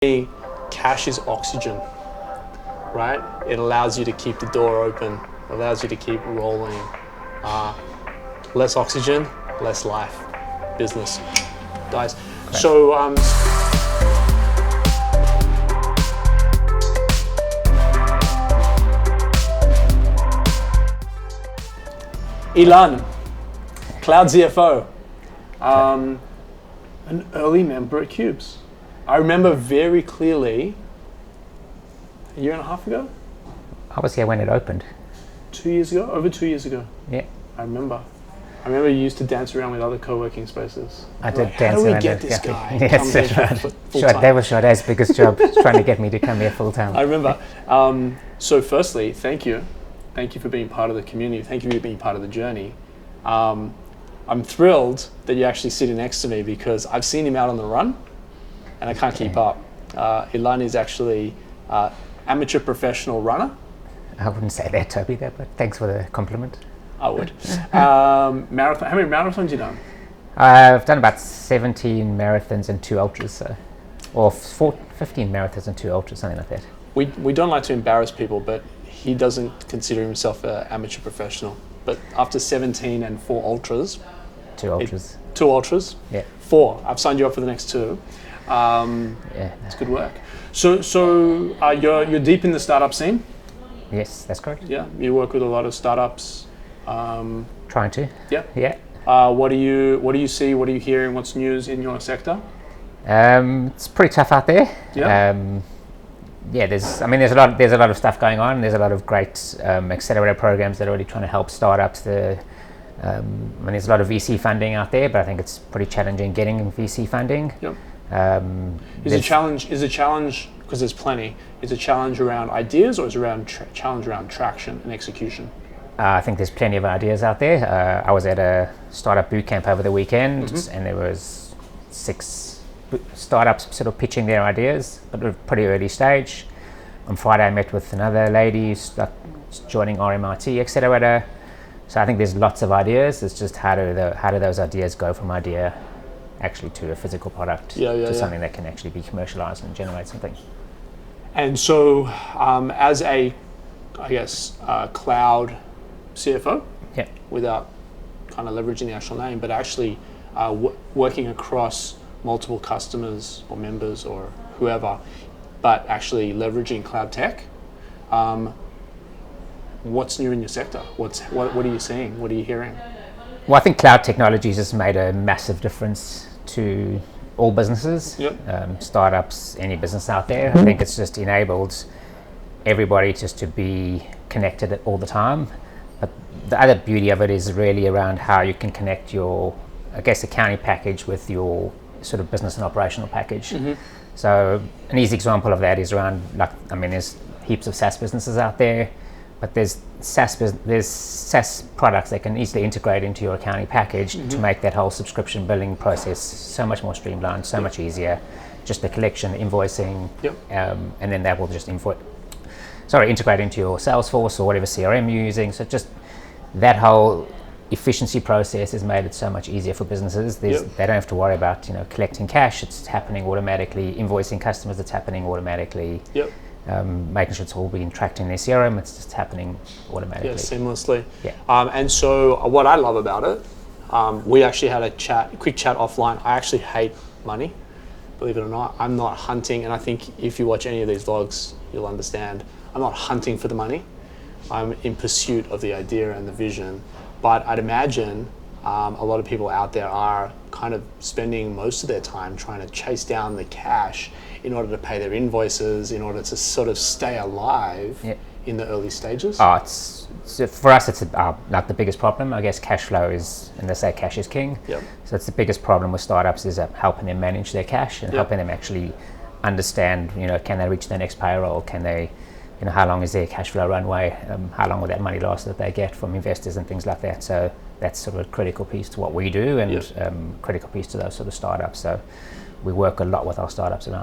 me, cash is oxygen, right? It allows you to keep the door open, allows you to keep rolling. Less oxygen, less life, business dies. Okay. So, Elan, Cloud CFO, an early member at Cubes. I remember very clearly, a year and a half ago? I was here when it opened. 2 years ago? Over 2 years ago. Yeah. I remember you used to dance around with other co-working spaces. I did like, dance how do we around get it, this yeah. guy? Yes, come that's here right. full Sure, time? that was Sade's biggest job, trying to get me to come here full time. I remember. So firstly, thank you. Thank you for being part of the community. Thank you for being part of the journey. I'm thrilled that you're actually sitting next to me because I've seen him out on the run and I can't keep up. Elan is actually amateur professional runner. I wouldn't say that, Toby, but thanks for the compliment. I would. Marathon. How many marathons have you done? I've done about 17 marathons and 2 ultras, or 15 marathons and 2 ultras, something like that. We don't like to embarrass people, but he doesn't consider himself an amateur professional. But after 17 and 4 ultras. 2 ultras. 2 ultras? Yeah. 4. I've signed you up for the next 2. Yeah. It's good work. So you're deep in the startup scene? Yes, that's correct. Yeah. You work with a lot of startups. Trying to. Yeah. Yeah. What do you see? What are you hearing? What's news in your sector? It's pretty tough out there. Yeah. Yeah, there's a lot of stuff going on. There's a lot of great accelerator programs that are really trying to help startups. There's a lot of VC funding out there, but I think it's pretty challenging getting VC funding. Yep. Is a challenge because there's plenty? Is a challenge around ideas or is it around challenge around traction and execution? I think there's plenty of ideas out there. I was at a startup boot camp over the weekend, and there was 6 startups sort of pitching their ideas, but at a pretty early stage. On Friday, I met with another lady who's joining RMIT Accelerator. So I think there's lots of ideas. It's just how do those ideas go from idea actually to a physical product, to something that can actually be commercialized and generate something. And so, as a, cloud CFO, yeah, without kind of leveraging the actual name, but actually working across multiple customers or members or whoever, but actually leveraging cloud tech. What's new in your sector? What are you seeing? What are you hearing? Well, I think cloud technologies has made a massive difference to all businesses, startups, any business out there. I think it's just enabled everybody just to be connected all the time. But the other beauty of it is really around how you can connect your, accounting package with your sort of business and operational package. So an easy example of that is around, there's heaps of SaaS businesses out there, but there's SaaS products that can easily integrate into your accounting package to make that whole subscription billing process so much more streamlined, so much easier. Just the collection, invoicing, and then that will just integrate into your Salesforce or whatever CRM you're using. So just that whole efficiency process has made it so much easier for businesses. They don't have to worry about collecting cash. It's happening automatically. Invoicing customers, it's happening automatically. Making sure it's all being tracked in their CRM, it's just happening automatically. Yeah, seamlessly. Yeah. And so what I love about it, we actually had a quick chat offline. I actually hate money, believe it or not. I'm not hunting, and I think if you watch any of these vlogs, you'll understand. I'm not hunting for the money. I'm in pursuit of the idea and the vision. But I'd imagine a lot of people out there are kind of spending most of their time trying to chase down the cash in order to pay their invoices, in order to sort of stay alive in the early stages. For us, it's not the biggest problem. I guess cash flow is, and they say cash is king. So it's the biggest problem with startups is helping them manage their cash and helping them actually understand, can they reach their next payroll? Can they, how long is their cash flow runway? How long will that money last that they get from investors and things like that? So that's sort of a critical piece to what we do and critical piece to those sort of startups. So we work a lot with our startups around